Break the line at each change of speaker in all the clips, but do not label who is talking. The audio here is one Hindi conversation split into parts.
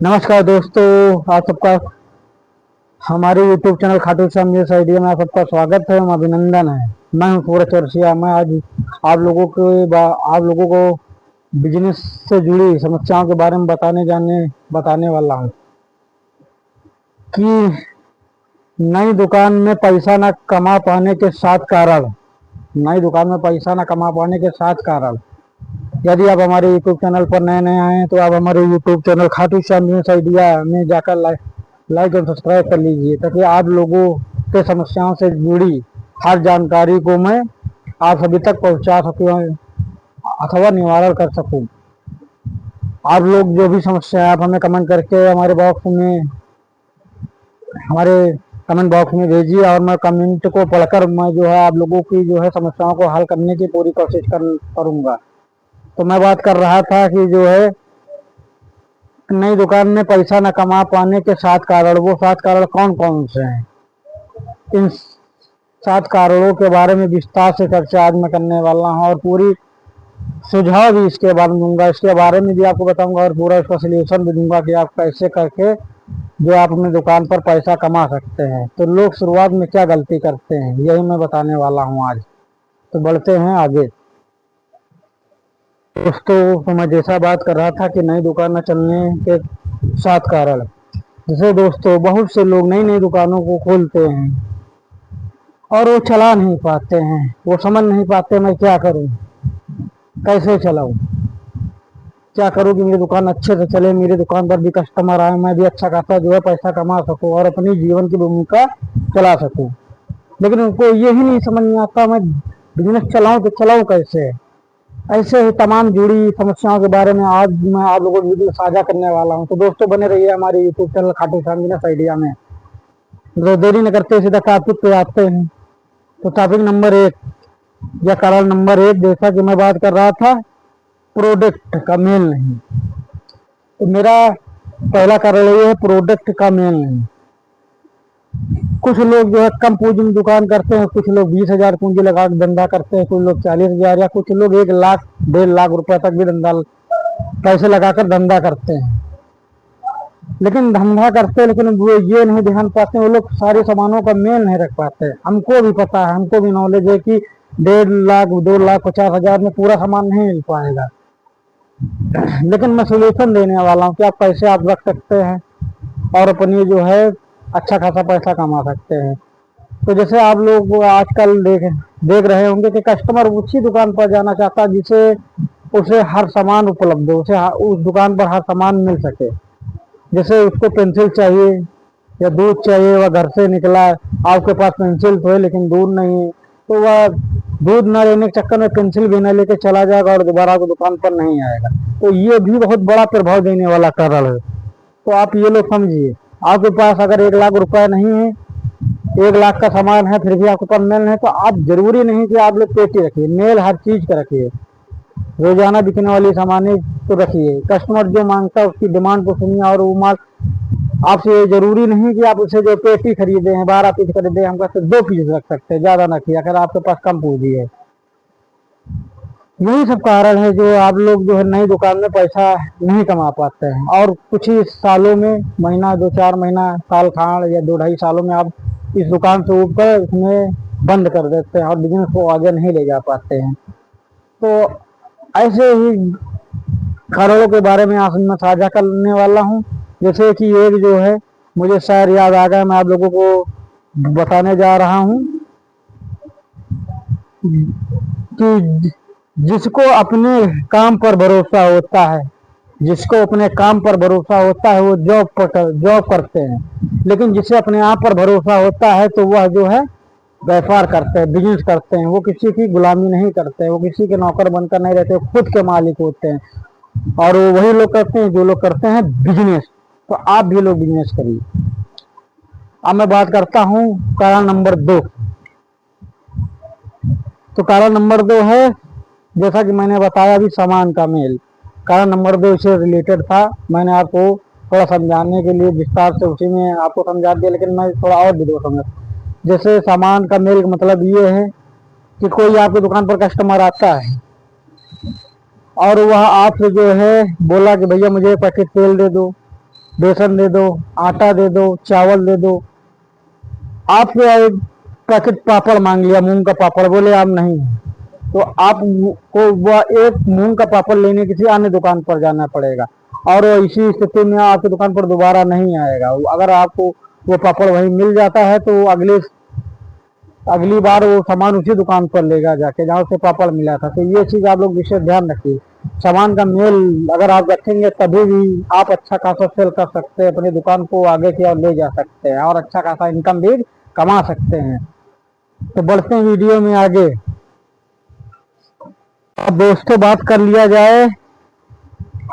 नमस्कार दोस्तों, आप सबका हमारे YouTube channel Khatu Shyam news idea में आप सबका स्वागत है एवं अभिनंदन है। मैं हूं सूरज चौरसिया। मैं आज आप लोगों को बिजनेस से जुड़ी समस्याओं के बारे में बताने वाला हूं कि नई दुकान में पैसा न कमा पाने के 7 कारण। नई दुकान में पैसा न कमा पाने के 7 कारण। यदि आप हमारे यूट्यूब चैनल पर नए नए आए हैं तो आप हमारे YouTube channel Khatu Shyam news idea में जाकर लाइक और सब्सक्राइब कर लीजिए, ताकि आप लोगों के समस्याओं से जुड़ी हर जानकारी को मैं आप सभी तक पहुंचा सकूं अथवा निवारण कर सकूं। आप लोग जो भी समस्या है आप हमें हमारे कमेंट बॉक्स में भेजिए और मैं कमेंट को पढ़कर मैं जो है आप लोगों की जो है समस्याओं को हल करने की पूरी कोशिश करूंगा। तो मैं बात कर रहा था कि जो है नई दुकान में पैसा न कमा पाने के 7 कारण। वो 7 कारण कौन कौन से हैं, इन 7 कारणों के बारे में विस्तार से चर्चा आज मैं करने वाला हूँ और पूरी सुझाव भी इसके बारे में दूंगा। इसके बारे में भी आपको बताऊंगा और पूरा इसका सोल्यूशन भी दूंगा कि आप कैसे करके जो आप अपनी दुकान पर पैसा कमा सकते हैं। तो लोग शुरुआत में क्या गलती करते हैं, यही मैं बताने वाला हूँ आज। तो बढ़ते हैं आगे। दोस्तों, तो मैं जैसा बात कर रहा था कि नई दुकान में चलने के 7 कारण। जैसे दोस्तों, बहुत से लोग नई नई दुकानों को खोलते हैं और वो चला नहीं पाते हैं। वो समझ नहीं पाते मैं क्या करूं, कैसे चलाऊं, क्या करूं कि मेरी दुकान अच्छे से चले, मेरी दुकान पर भी कस्टमर आए, मैं भी अच्छा खासा जो है पैसा कमा सकूं और अपनी जीवन की भूमिका चला सकूं। लेकिन उनको यही नहीं समझ में आता मैं बिजनेस चलाऊं तो चलाऊं कैसे। ऐसे ही तमाम जुड़ी समस्याओं के बारे में आज मैं आप लोगों को वीडियो साझा करने वाला हूं। तो दोस्तों, बने रहिए हमारे YouTube channel Khatu Shyam business idea में। तो देरी न करते सीधा टॉपिक पे आते हैं। तो टॉपिक नंबर 1 या कारण नंबर 1, जैसा कि मैं बात कर रहा था, प्रोडक्ट का मेल नहीं। तो मेरा पहला कारण ये है, प्रोडक्ट का मेल नहीं। कुछ लोग जो है कम पूंजी में दुकान करते हैं, कुछ लोग 20,000 पूंजी लगा के धंधा करते हैं, कुछ लोग 40,000 या कुछ लोग 1 लाख 1.5 लाख रुपए तक भी पैसे लगाकर धंधा करते हैं। लेकिन धंधा करते हैं, लेकिन वो ये नहीं ध्यान पाते, वो लोग सारे सामानों का मेल नहीं रख पाते। हमको भी पता है, हमको भी नॉलेज है कि 1.5 लाख 2,50,000 में पूरा सामान नहीं मिल पाएगा। लेकिन मैं सोल्यूशन देने वाला हूँ कि आप कैसे आप रख सकते हैं और अपनी जो है अच्छा खासा पैसा कमा सकते हैं। तो जैसे आप लोग आजकल देख रहे होंगे कि कस्टमर उसी दुकान पर जाना चाहता है जिसे उसे हर सामान उपलब्ध हो, उसे उस दुकान पर हर सामान मिल सके। जैसे उसको पेंसिल चाहिए या दूध चाहिए, वह घर से निकला, आपके पास पेंसिल तो है लेकिन दूध नहीं है, तो वह दूध न लेने के चक्कर में पेंसिल भी न लेके चला जाएगा और दोबारा आपकी दुकान पर नहीं आएगा। तो ये भी बहुत बड़ा प्रभाव देने वाला कारण है। तो आप ये लोग समझिए, आपके पास अगर 1 लाख रुपए नहीं है, 1 लाख का सामान है, फिर भी आपके पास मेल है, तो आप जरूरी नहीं कि आप लोग पेटी रखिए, मेल हर चीज का रखिए। रोजाना बिकने वाली सामानें तो रखिए, कस्टमर जो मांगता है उसकी डिमांड को सुनिए और वो माल आपसे जरूरी नहीं कि आप उसे जो पेटी खरीदे हैं 12 पीस खरीदे, हम सिर्फ 2 पीस रख सकते हैं, ज्यादा ना किया अगर आपके पास कम पूंजी है। यही सब कारण है जो आप लोग जो है नई दुकान में पैसा नहीं कमा पाते हैं और कुछ ही सालों में, महीना 2-4 महीना, साल खाड़ या 2-2.5 सालों में आप इस दुकान से ऊपर उसमें बंद कर देते हैं और बिजनेस को आगे नहीं ले जा पाते हैं। तो ऐसे ही कारणों के बारे में आज मैं साझा करने वाला हूँ। जैसे कि एक जो है मुझे शायद याद आ गया, मैं आप लोगों को बताने जा रहा हूँ कि जिसको अपने काम पर भरोसा होता है, जिसको अपने काम पर भरोसा होता है वो जॉब करते हैं। लेकिन जिसे अपने आप पर भरोसा होता है तो वह जो है व्यापार करते हैं, बिजनेस करते हैं। वो किसी की गुलामी नहीं करते, वो किसी के नौकर बनकर नहीं रहते, खुद के मालिक होते हैं। और वो वही लोग करते हैं जो लोग करते हैं बिजनेस। तो आप भी लोग बिजनेस करिए। अब मैं बात करता हूँ कारण नंबर 2। तो कारण नंबर 2 है, जैसा कि मैंने बताया अभी, सामान का मेल। कारण नंबर 2 इससे रिलेटेड था, मैंने आपको थोड़ा समझाने के लिए विस्तार से उसी में आपको समझा दिया, लेकिन मैं थोड़ा और भी दो समझ। जैसे सामान का मेल का मतलब ये है कि कोई आपकी दुकान पर कस्टमर आता है और वह आपसे जो है बोला कि भैया मुझे 1 पैकेट तेल दे दो, बेसन दे दो, आटा दे दो, चावल दे दो। आपसे एक पैकेट पापड़ मांग लिया, मूंग का पापड़, बोले आप नहीं है, तो आपको वह एक मूंग का पापड़ लेने किसी अन्य दुकान पर जाना पड़ेगा, और इसी स्थिति में आपकी दुकान पर दोबारा नहीं आएगा। अगर आपको वो पापड़ वहीं मिल जाता है तो अगली बार वो सामान उसी दुकान पर लेगा जाके जहाँ से पापड़ मिला था। तो ये चीज़ आप लोग विशेष ध्यान रखिए। सामान का मेल अगर आप रखेंगे तभी भी आप अच्छा खासा सेल कर सकते हैं, अपनी दुकान को आगे की ओर ले जा सकते हैं और अच्छा खासा इनकम भी कमा सकते हैं। तो बढ़ते हैं वीडियो में आगे। अब दोस्तों बात कर लिया जाए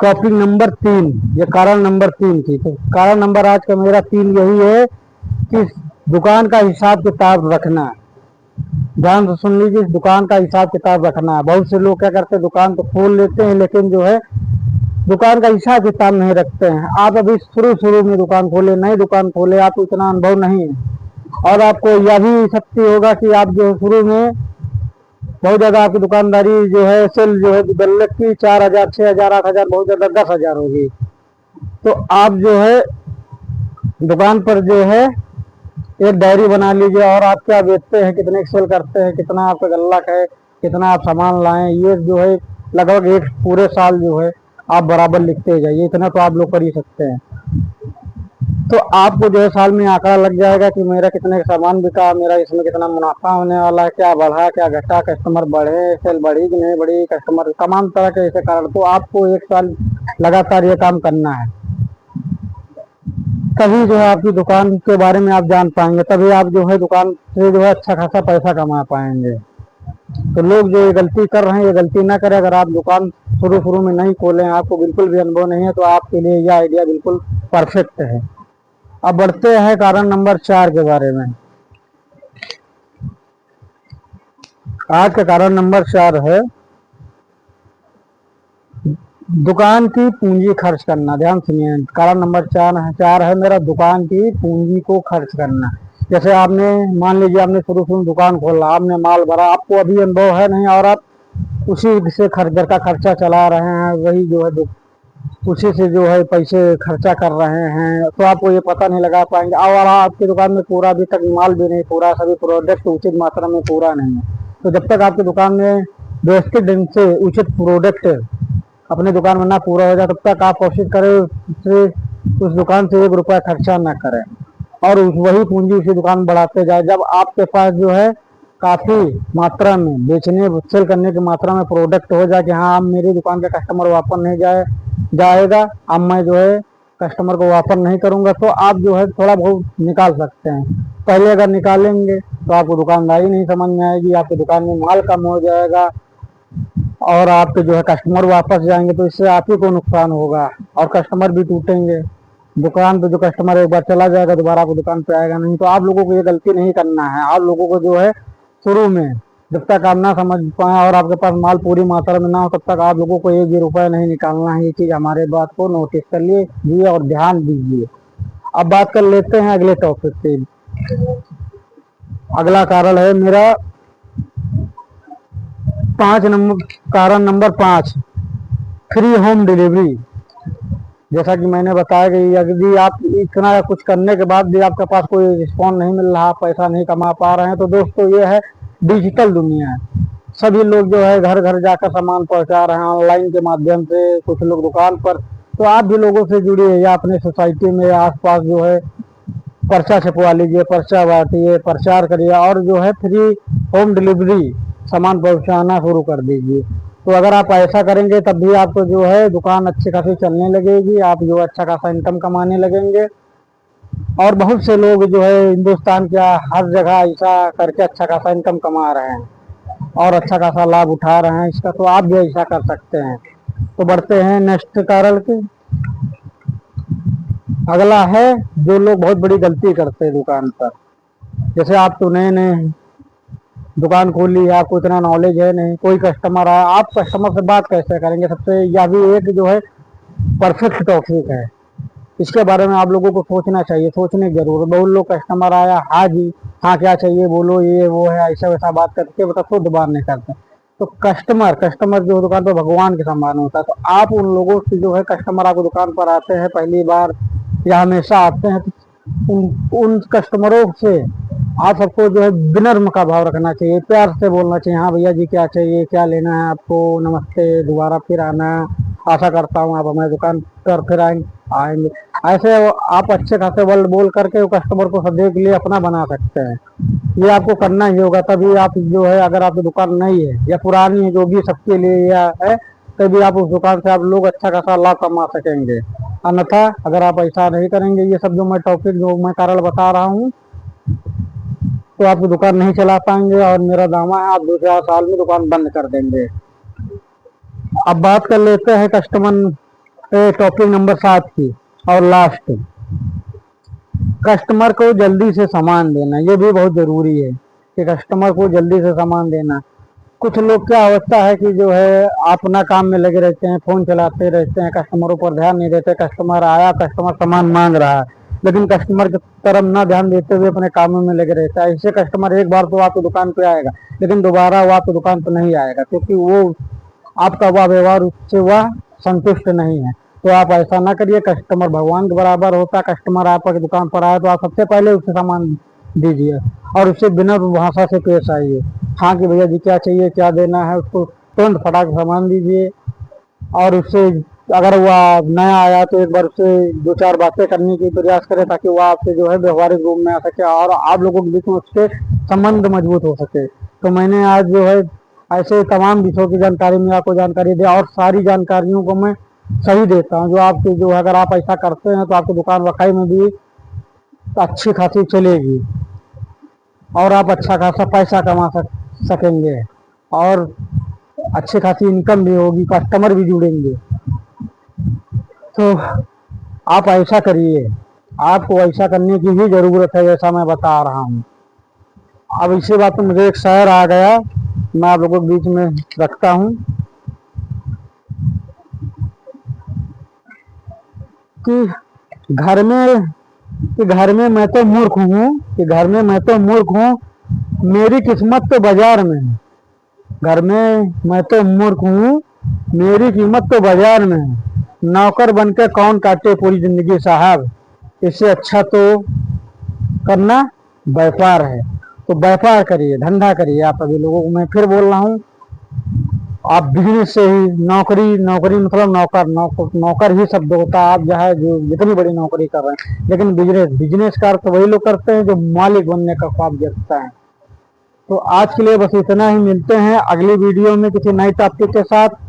टॉपिक नंबर 3, ये कारण नंबर 3 की। तो कारण नंबर आज का मेरा 3 यही है कि दुकान का हिसाब किताब रखना। ध्यान से सुन लीजिए, दुकान का हिसाब किताब रखना है। बहुत से लोग क्या करते हैं, दुकान तो खोल लेते हैं लेकिन जो है दुकान का हिसाब किताब नहीं रखते हैं। आप अभी शुरू शुरू में दुकान खोले, नई दुकान खोले, आपको इतना अनुभव नहीं है और आपको यह भी शक्ति होगा कि आप जो शुरू में बहुत ज्यादा आपकी दुकानदारी जो है सेल जो है गुल्लक की 4,000, 6,000, 8,000, बहुत ज्यादा 10,000 होगी। तो आप जो है दुकान पर जो है एक डायरी बना लीजिए और आप क्या बेचते हैं, कितने सेल करते हैं, कितना आपका गल्लक है, कितना आप सामान लाएं, ये जो है लगभग एक पूरे साल जो है आप बराबर लिखते जाइए। इतना तो आप लोग कर ही सकते हैं। तो आपको जो है साल में आंकड़ा लग जाएगा कि मेरा कितने का सामान बिका, मेरा इसमें कितना मुनाफा होने वाला है, क्या बढ़ा क्या घटा, कस्टमर बढ़े, सेल बढ़ी कि नहीं बढ़ी, कस्टमर तमाम तरह के ऐसे कारण। तो आपको एक साल लगातार ये काम करना है, तभी जो है आपकी दुकान के बारे में आप जान पाएंगे, तभी आप जो है दुकान से जो है अच्छा खासा पैसा कमा पाएंगे। तो लोग जो ये गलती कर रहे हैं ये गलती ना करें। अगर आप दुकान शुरू शुरू में नहीं खोले, आपको बिल्कुल भी अनुभव नहीं है, तो आपके लिए यह आइडिया बिल्कुल परफेक्ट है। अब बढ़ते हैं कारण नंबर 4 के बारे में। आज का कारण नंबर 4 है दुकान की पूंजी खर्च करना। ध्यान सुनिए, कारण नंबर 4 है मेरा दुकान की पूंजी को खर्च करना। जैसे आपने मान लीजिए आपने शुरू शुरू दुकान खोला, आपने माल भरा, आपको अभी अनुभव है नहीं और आप उसी से घर का खर्चा चला रहे हैं, वही जो है उसी से जो है पैसे खर्चा कर रहे हैं, तो आपको ये पता नहीं लगा पाएंगे। और आपकी दुकान में पूरा अभी तक माल भी नहीं पूरा, सभी प्रोडक्ट उचित मात्रा में पूरा नहीं है। तो जब तक आपकी दुकान में व्यवस्थित ढंग से उचित प्रोडक्ट अपनी दुकान में ना पूरा हो जाए, तब तक आप कोशिश करें उस दुकान से 1 रुपया खर्चा ना करें और वही पूंजी उसी दुकान बढ़ाते जाए। जब आपके पास जो है काफी मात्रा में बेचने सेल करने की मात्रा में प्रोडक्ट हो जाए कि हाँ अब मेरी दुकान के कस्टमर वापस नहीं जाएगा, अब मैं जो है कस्टमर को वापस नहीं करूंगा, तो आप जो है थोड़ा बहुत निकाल सकते हैं। पहले अगर निकालेंगे तो आपको दुकानदारी नहीं समझ में आएगी, आपकी दुकान में माल कम हो जाएगा और आपके जो है कस्टमर वापस जाएंगे, तो इससे आप ही को नुकसान होगा और कस्टमर भी टूटेंगे। दुकान पे जो कस्टमर एक बार चला जाएगा दोबारा आपको दुकान पे आएगा नहीं। तो आप लोगों को ये गलती नहीं करना है। आप लोगों को जो है शुरू में जब तक आप ना समझ पाए और आपके पास माल पूरी मात्रा में ना हो, तब तक आप लोगों को 1 भी रुपया नहीं निकालना है। ये चीज हमारे बात को नोटिस कर लीजिए और ध्यान दीजिए। अब बात कर लेते हैं अगले टॉपिक पे। अगला कारण है मेरा 5 नंबर, कारण नंबर 5, फ्री होम डिलीवरी। जैसा कि मैंने बताया कि यदि आप इतना कुछ करने के बाद भी आपके पास कोई रिस्पॉन्स नहीं मिल रहा, पैसा नहीं कमा पा रहे हैं, तो दोस्तों ये है डिजिटल दुनिया है। सभी लोग जो है घर घर जाकर सामान पहुंचा रहे हैं ऑनलाइन के माध्यम से, कुछ लोग दुकान पर। तो आप भी लोगों से जुड़िए या अपने सोसाइटी में आसपास जो है पर्चा छपवा लीजिए, पर्चा बांटिए, प्रचार करिए और जो है फ्री होम डिलीवरी सामान पहुंचाना शुरू कर दीजिए। तो अगर आप ऐसा करेंगे तब भी आपको जो है दुकान अच्छी खासी चलने लगेगी, आप जो अच्छा खासा इनकम कमाने लगेंगे। और बहुत से लोग जो है हिंदुस्तान के हर जगह ऐसा करके अच्छा खासा इनकम कमा रहे हैं और अच्छा खासा लाभ उठा रहे हैं इसका। तो आप भी ऐसा कर सकते हैं। तो बढ़ते हैं नेक्स्ट कारण के। अगला है जो लोग बहुत बड़ी गलती करते हैं दुकान पर। जैसे आप तो नए नए दुकान खोली, आपको इतना नॉलेज है नहीं, कोई कस्टमर आया, आप कस्टमर से बात कैसे करेंगे, सबसे यह भी एक जो है परफेक्ट टॉपिक है। इसके बारे में आप लोगों को सोचना चाहिए, सोचने की जरूरत। बहुत लोग कस्टमर आया, हाँ जी, हाँ क्या चाहिए बोलो, ये वो है, ऐसा वैसा बात करके मतलब शुद्ध बात नहीं करते। तो कस्टमर जो दुकान पर भगवान के समान होता है। तो आप उन लोगों से जो है कस्टमर आपको दुकान पर आते हैं पहली बार, या हमेशा आते हैं, तो उन कस्टमरों से आप सबको जो है विनम्र का भाव रखना चाहिए, प्यार से बोलना चाहिए, हाँ भैया जी क्या चाहिए, क्या लेना है आपको, नमस्ते, दोबारा फिर आना, आशा करता हूँ आप हमारी दुकान पर फिर आएंगे। ऐसे आप अच्छे खासे वर्ड बोल करके वो कस्टमर को सदैव के लिए अपना बना सकते हैं। ये आपको करना ही होगा, तभी आप जो है, अगर आपकी दुकान नई है या पुरानी है, जो भी सबके लिए या है, तभी आप उस दुकान से आप लोग अच्छा खासा लाभ कमा सकेंगे। अन्यथा अगर आप ऐसा नहीं करेंगे, ये सब जो मैं टॉपिक जो मैं कारण बता रहा हूँ, तो आपकी दुकान नहीं चला पाएंगे, और मेरा दावा है आप 2-4 साल में दुकान बंद कर देंगे। अब बात कर लेते हैं कस्टमर टॉपिक नंबर 7 की और लास्ट, कस्टमर को जल्दी से सामान देना। ये भी बहुत जरूरी है कि कस्टमर को जल्दी से सामान देना। कुछ लोग क्या होता है कि जो है अपना काम में लगे रहते हैं, फोन चलाते रहते हैं, कस्टमरों पर ध्यान नहीं देते। कस्टमर आया, कस्टमर सामान मांग रहा है, लेकिन कस्टमर की तरफ ना ध्यान देते हुए अपने कामों में लगे रहता है। इससे कस्टमर एक बार तो आपकी दुकान पे आएगा, लेकिन दोबारा वो आपकी दुकान पर नहीं आएगा, क्योंकि वो आपका वह व्यवहार उससे वह संतुष्ट नहीं है। तो आप ऐसा ना करिए, कस्टमर भगवान के बराबर होता है। कस्टमर आपकी दुकान पर आए तो आप सबसे पहले उससे सामान दीजिए और उससे बिना भाषा से पेश आइए। हाँ कि भैया जी क्या चाहिए, क्या देना है, उसको तुरंत फटाक सामान दीजिए। और उससे अगर वह नया आया तो एक बार उससे 2-4 बातें करने की प्रयास करें, ताकि वह आपसे जो है व्यवहारिक रूप में आ सके और आप लोगों के बीच में उसके संबंध मजबूत हो सके। तो मैंने आज जो है ऐसे तमाम विषयों की जानकारी में आपको जानकारी दी, और सारी जानकारियों को मैं सही देता हूँ, जो आपकी जो अगर आप ऐसा करते हैं तो आपकी दुकान वाकई में भी अच्छी खासी चलेगी और आप अच्छा खासा पैसा कमा सकेंगे और अच्छी खासी इनकम भी होगी, कस्टमर भी जुड़ेंगे। तो आप ऐसा करिए, आपको ऐसा करने की भी जरूरत है, जैसा मैं बता रहा हूँ। अब इसी बात में मुझे एक शायर आ गया, मैं आप लोगों के बीच में रखता हूँ कि घर में घर में मैं तो मूर्ख हूँ, कि घर में मैं तो मूर्ख हूँ, मेरी किस्मत तो बाजार में है। घर में मैं तो मूर्ख हूँ, मेरी कीमत तो बाजार में है। नौकर बनकर कौन काटे पूरी जिंदगी साहब, इससे अच्छा तो करना व्यापार है। तो व्यापार करिए, धंधा करिए। आप सभी लोगों को मैं फिर बोल रहा हूँ, आप बिजनेस से ही, नौकरी नौकरी मतलब नौकर ही शब्द होता है। आप चाहे जो जितनी बड़ी नौकरी कर रहे हैं, लेकिन बिजनेस का अर्थ वही लोग करते हैं जो मालिक बनने का ख्वाब देखता है। तो आज के लिए बस इतना ही, मिलते हैं अगली वीडियो में किसी नई टॉपिक के साथ।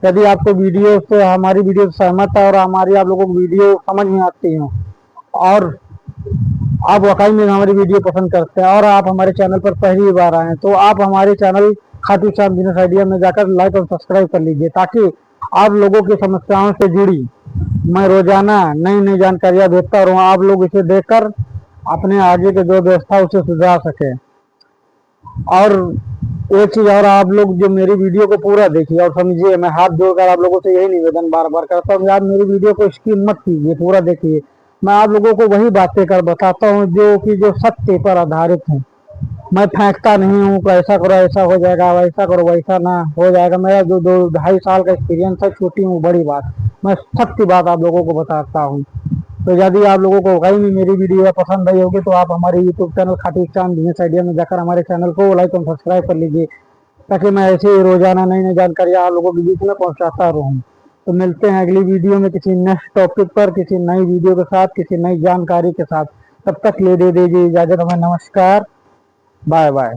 यदि आपको वीडियो से, हमारी वीडियो से सहमत है और हमारी आप लोगों को वीडियो समझ में आती हो और आप वाकई में हमारी वीडियो पसंद करते हैं और आप हमारे चैनल पर पहली बार आए हैं, तो आप हमारे channel Khatu Shyam business idea में जाकर लाइक और सब्सक्राइब कर लीजिए, ताकि आप लोगों की समस्याओं से जुड़ी मैं रोजाना नई नई जानकारियां देता रहूं। आप लोग इसे देखकर अपने आगे के जो व्यवस्था उसे सुधार सके। और एक चीज और, आप लोग जो मेरी वीडियो को पूरा देखिए और समझिए। मैं हाथ जोड़कर आप लोगों से यही निवेदन बार बार करता हूँ, आप मेरी वीडियो को स्किप मत कीजिए, पूरा देखिए। मैं आप लोगों को वही बातें कर बताता हूँ जो सत्य पर आधारित है। मैं फेंकता नहीं हूँ, ऐसा करो ऐसा हो जाएगा, वैसा करो वैसा ना हो जाएगा। मेरा जो 2-2.5 साल का एक्सपीरियंस है, छोटी हूँ बड़ी बात, मैं सत्य बात आप लोगों को बताता हूँ। तो यदि आप लोगों को कहीं भी मेरी वीडियो पसंद आई होगी, तो आप हमारे YouTube channel Khatu Shyam business idea में जाकर हमारे चैनल को लाइक और सब्सक्राइब कर लीजिए, ताकि मैं ऐसे ही रोजाना नई नई जानकारियाँ आप लोगों के बीच में पहुंचाता रहूं। तो मिलते हैं अगली वीडियो में किसी नेक्स्ट टॉपिक पर, किसी नई वीडियो के साथ, किसी नई जानकारी के साथ। तब तक ले दे दीजिए इजाजत, हमें नमस्कार, बाय बाय।